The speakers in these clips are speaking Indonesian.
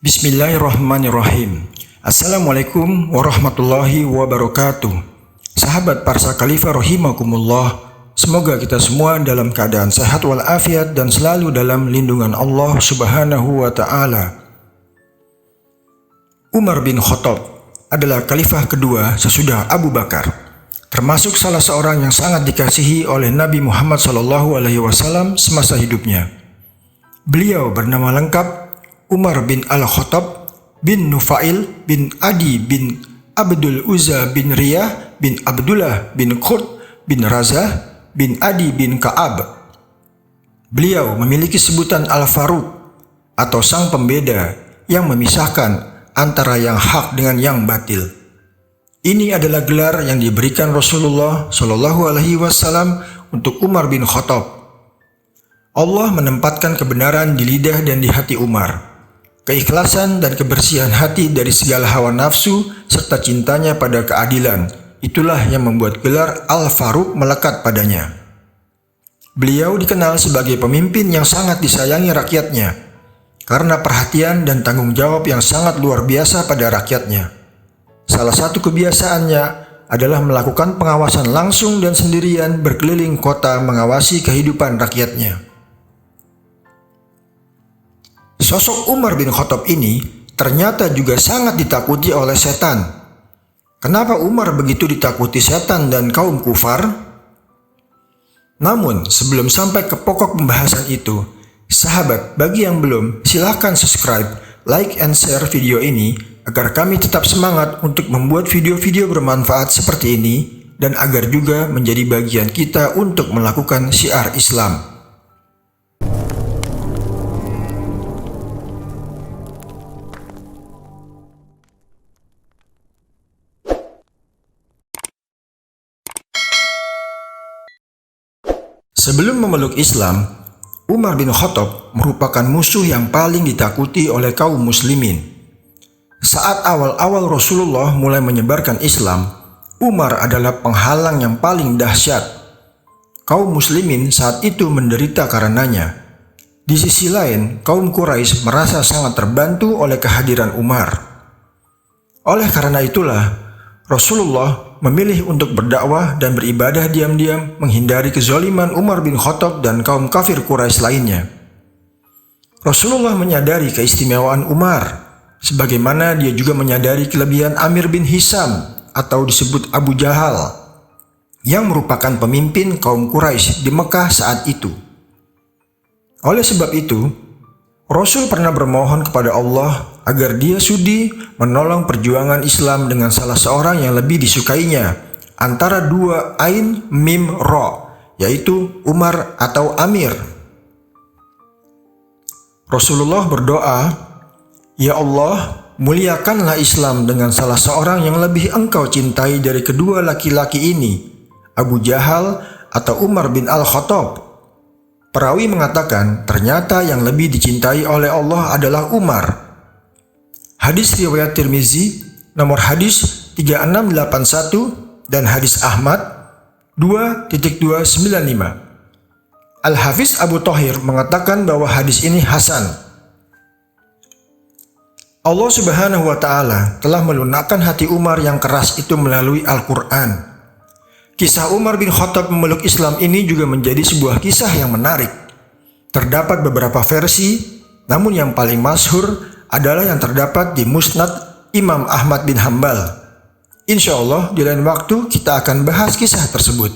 Bismillahirrahmanirrahim. Assalamualaikum warahmatullahi wabarakatuh. Sahabat Parsa Khalifah rahimakumullah, semoga kita semua dalam keadaan sehat walafiat dan selalu dalam lindungan Allah Subhanahu wa taala. Umar bin Khattab adalah khalifah kedua sesudah Abu Bakar, termasuk salah seorang yang sangat dikasihi oleh Nabi Muhammad SAW semasa hidupnya. Beliau bernama lengkap Umar bin Al-Khattab bin Nufail bin Adi bin Abdul Uzza bin Riyah bin Abdullah bin Qurt bin Razah bin Adi bin Ka'ab. Beliau memiliki sebutan Al-Faruq atau sang pembeda yang memisahkan antara yang hak dengan yang batil. Ini adalah gelar yang diberikan Rasulullah SAW untuk Umar bin Khattab. Allah menempatkan kebenaran di lidah dan di hati Umar. Keikhlasan dan kebersihan hati dari segala hawa nafsu serta cintanya pada keadilan, itulah yang membuat gelar Al-Faruq melekat padanya. Beliau dikenal sebagai pemimpin yang sangat disayangi rakyatnya, karena perhatian dan tanggung jawab yang sangat luar biasa pada rakyatnya. Salah satu kebiasaannya adalah melakukan pengawasan langsung dan sendirian berkeliling kota mengawasi kehidupan rakyatnya. Sosok Umar bin Khattab ini ternyata juga sangat ditakuti oleh setan. Kenapa Umar begitu ditakuti setan dan kaum kufar? Namun sebelum sampai ke pokok pembahasan itu, sahabat, bagi yang belum, silahkan subscribe, like, and share video ini agar kami tetap semangat untuk membuat video-video bermanfaat seperti ini dan agar juga menjadi bagian kita untuk melakukan syiar Islam. Sebelum memeluk Islam, Umar bin Khattab merupakan musuh yang paling ditakuti oleh kaum muslimin. Saat awal-awal Rasulullah mulai menyebarkan Islam, Umar adalah penghalang yang paling dahsyat. Kaum muslimin saat itu menderita karenanya. Di sisi lain, kaum Quraisy merasa sangat terbantu oleh kehadiran Umar. Oleh karena itulah, Rasulullah memilih untuk berdakwah dan beribadah diam-diam menghindari kezaliman Umar bin Khattab dan kaum kafir Quraisy lainnya. Rasulullah menyadari keistimewaan Umar, sebagaimana dia juga menyadari kelebihan Amir bin Hisham atau disebut Abu Jahal, yang merupakan pemimpin kaum Quraisy di Mekah saat itu. Oleh sebab itu, Rasul pernah bermohon kepada Allah agar dia sudi menolong perjuangan Islam dengan salah seorang yang lebih disukainya antara dua ain mim ro, yaitu Umar atau Amir. Rasulullah berdoa, "Ya Allah, muliakanlah Islam dengan salah seorang yang lebih engkau cintai dari kedua laki-laki ini, Abu Jahal atau Umar bin Al-Khattab." Perawi mengatakan ternyata yang lebih dicintai oleh Allah adalah Umar. Hadis riwayat Tirmizi nomor hadis 3681 dan hadis Ahmad 2.295. Al-Hafiz Abu Thahir mengatakan bahwa hadis ini hasan. Allah Subhanahu wa taala telah melunakkan hati Umar yang keras itu melalui Al-Qur'an. Kisah Umar bin Khattab memeluk Islam ini juga menjadi sebuah kisah yang menarik. Terdapat beberapa versi, namun yang paling masyhur adalah yang terdapat di Musnad Imam Ahmad bin Hambal. Insya Allah di lain waktu kita akan bahas kisah tersebut.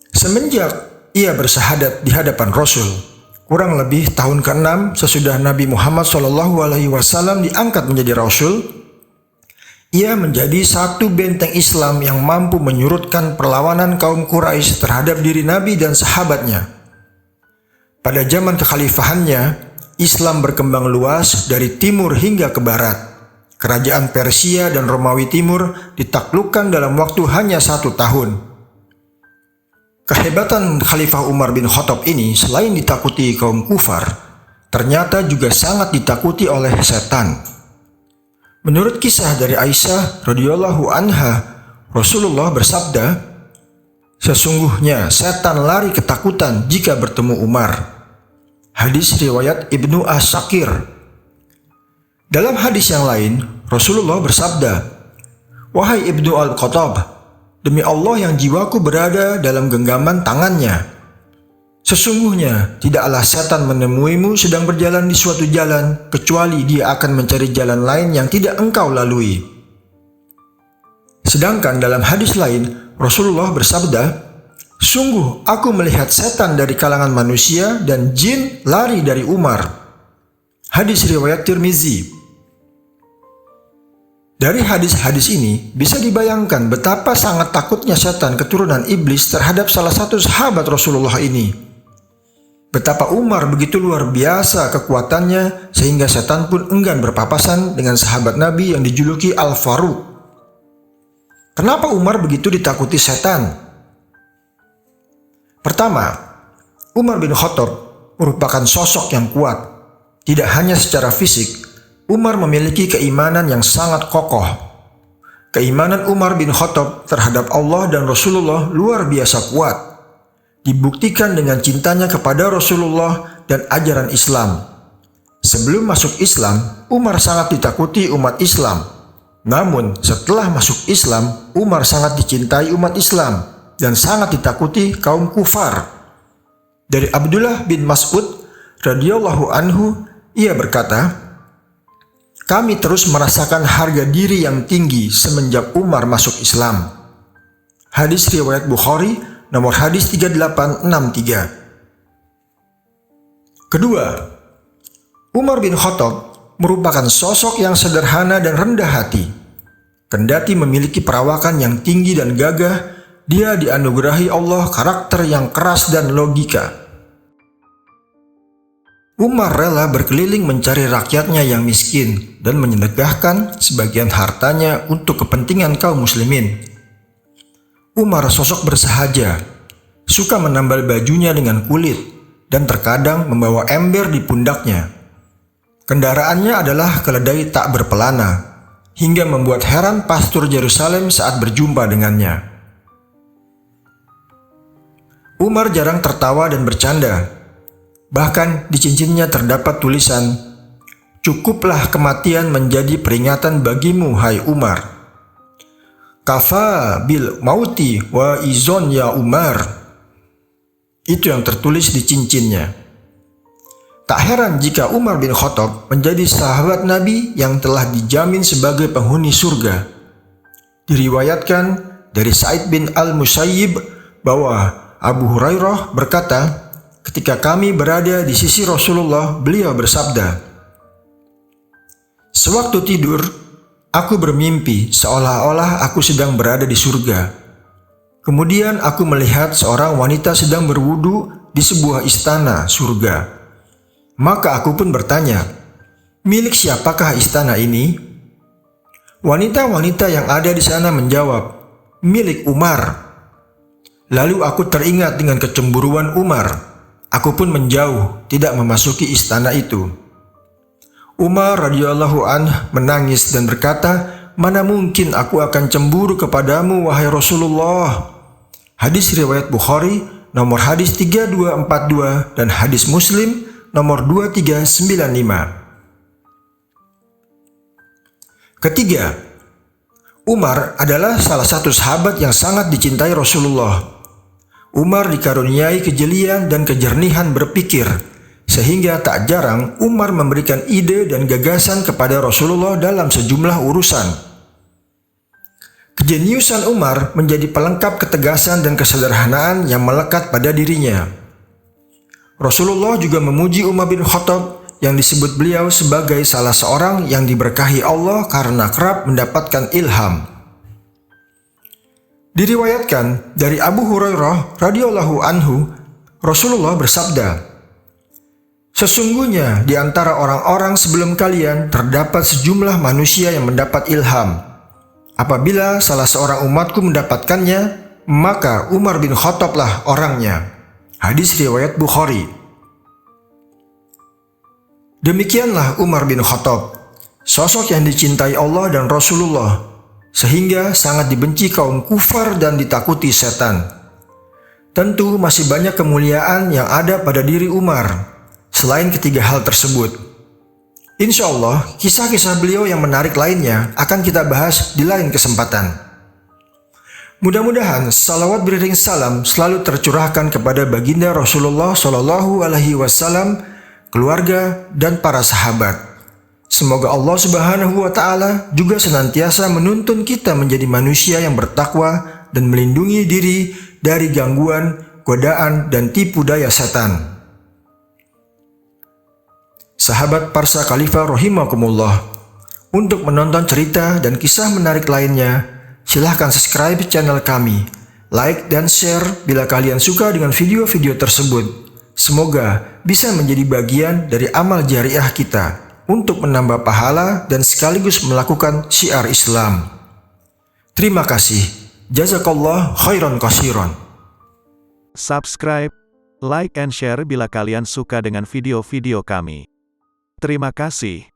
Semenjak ia bersahadat di hadapan Rasul, kurang lebih tahun ke-6 sesudah Nabi Muhammad SAW diangkat menjadi Rasul, ia menjadi satu benteng Islam yang mampu menyurutkan perlawanan kaum Quraisy terhadap diri Nabi dan sahabatnya. Pada zaman kekhalifahannya, Islam berkembang luas dari timur hingga ke barat. Kerajaan Persia dan Romawi Timur ditaklukkan dalam waktu hanya 1 tahun. Kehebatan Khalifah Umar bin Khattab ini selain ditakuti kaum kufar, ternyata juga sangat ditakuti oleh setan. Menurut kisah dari Aisyah radhiyallahu anha, Rasulullah bersabda, "Sesungguhnya setan lari ketakutan jika bertemu Umar. Hadis riwayat Ibnu As-Sakir. Dalam hadis yang lain, Rasulullah bersabda, "Wahai Ibnu Al-Khattab, demi Allah yang jiwaku berada dalam genggaman tangannya, sesungguhnya tidaklah setan menemuimu sedang berjalan di suatu jalan, kecuali dia akan mencari jalan lain yang tidak engkau lalui." Sedangkan dalam hadis lain, Rasulullah bersabda, "Sungguh aku melihat setan dari kalangan manusia dan jin lari dari Umar." Hadis riwayat Tirmizi. Dari hadis-hadis ini bisa dibayangkan betapa sangat takutnya setan keturunan iblis terhadap salah satu sahabat Rasulullah ini. Betapa Umar begitu luar biasa kekuatannya sehingga setan pun enggan berpapasan dengan sahabat Nabi yang dijuluki Al-Faruq. Kenapa Umar begitu ditakuti setan? Pertama, Umar bin Khattab merupakan sosok yang kuat. Tidak hanya secara fisik, Umar memiliki keimanan yang sangat kokoh. Keimanan Umar bin Khattab terhadap Allah dan Rasulullah luar biasa kuat. Dibuktikan dengan cintanya kepada Rasulullah dan ajaran Islam. Sebelum masuk Islam, Umar sangat ditakuti umat Islam. Namun setelah masuk Islam, Umar sangat dicintai umat Islam dan sangat ditakuti kaum kufar. Dari Abdullah bin Mas'ud radhiyallahu anhu, ia berkata, "Kami terus merasakan harga diri yang tinggi semenjak Umar masuk Islam." Hadis riwayat Bukhari, nomor hadis 3863. Kedua, Umar bin Khattab merupakan sosok yang sederhana dan rendah hati. Kendati memiliki perawakan yang tinggi dan gagah, dia dianugerahi Allah karakter yang keras dan logika. Umar rela berkeliling mencari rakyatnya yang miskin dan menyedekahkan sebagian hartanya untuk kepentingan kaum muslimin. Umar sosok bersahaja, suka menambal bajunya dengan kulit dan terkadang membawa ember di pundaknya. Kendaraannya adalah keledai tak berpelana, hingga membuat heran pastor Yerusalem saat berjumpa dengannya. Umar jarang tertawa dan bercanda. Bahkan di cincinnya terdapat tulisan, "Cukuplah kematian menjadi peringatan bagimu, hai Umar. Kafa bil mauti wa izon ya Umar." Itu yang tertulis di cincinnya. Tak heran jika Umar bin Khattab menjadi sahabat Nabi yang telah dijamin sebagai penghuni surga. Diriwayatkan dari Sa'id bin Al-Musayyib bahwa Abu Hurairah berkata, ketika kami berada di sisi Rasulullah, beliau bersabda, "Sewaktu tidur, aku bermimpi seolah-olah aku sedang berada di surga. Kemudian aku melihat seorang wanita sedang berwudu di sebuah istana surga. Maka aku pun bertanya, milik siapakah istana ini?" Wanita-wanita yang ada di sana menjawab, "Milik Umar." Lalu aku teringat dengan kecemburuan Umar. Aku pun menjauh, tidak memasuki istana itu. Umar radhiyallahu anhu menangis dan berkata, "Mana mungkin aku akan cemburu kepadamu, wahai Rasulullah." Hadis riwayat Bukhari, nomor hadis 3242 dan hadis Muslim, nomor 2395. Ketiga, Umar adalah salah satu sahabat yang sangat dicintai Rasulullah. Umar dikaruniai kejelian dan kejernihan berpikir, sehingga tak jarang Umar memberikan ide dan gagasan kepada Rasulullah dalam sejumlah urusan. Kejeniusan Umar menjadi pelengkap ketegasan dan kesederhanaan yang melekat pada dirinya. Rasulullah juga memuji Umar bin Khattab yang disebut beliau sebagai salah seorang yang diberkahi Allah karena kerap mendapatkan ilham. Diriwayatkan dari Abu Hurairah radhiyallahu anhu, Rasulullah bersabda, "Sesungguhnya di antara orang-orang sebelum kalian terdapat sejumlah manusia yang mendapat ilham. Apabila salah seorang umatku mendapatkannya, maka Umar bin Khattablah orangnya." Hadis riwayat Bukhari. Demikianlah Umar bin Khattab, sosok yang dicintai Allah dan Rasulullah, sehingga sangat dibenci kaum kufar dan ditakuti setan. Tentu masih banyak kemuliaan yang ada pada diri Umar. selain ketiga hal tersebut. Insya Allah, kisah-kisah beliau yang menarik lainnya akan kita bahas di lain kesempatan. Mudah-mudahan salawat beriring salam selalu tercurahkan kepada baginda Rasulullah Shallallahu Alaihi Wasallam, keluarga, dan para sahabat. Semoga Allah Subhanahu wa Ta'ala juga senantiasa menuntun kita menjadi manusia yang bertakwa dan melindungi diri dari gangguan, godaan, dan tipu daya setan. Sahabat Parsa Khalifah rahimakumullah, untuk menonton cerita dan kisah menarik lainnya, silahkan subscribe channel kami, like dan share bila kalian suka dengan video-video tersebut. Semoga bisa menjadi bagian dari amal jariah kita untuk menambah pahala dan sekaligus melakukan syiar Islam. Terima kasih. Jazakallah khairan kasiran. Subscribe, like and share bila kalian suka dengan video-video kami. Terima kasih.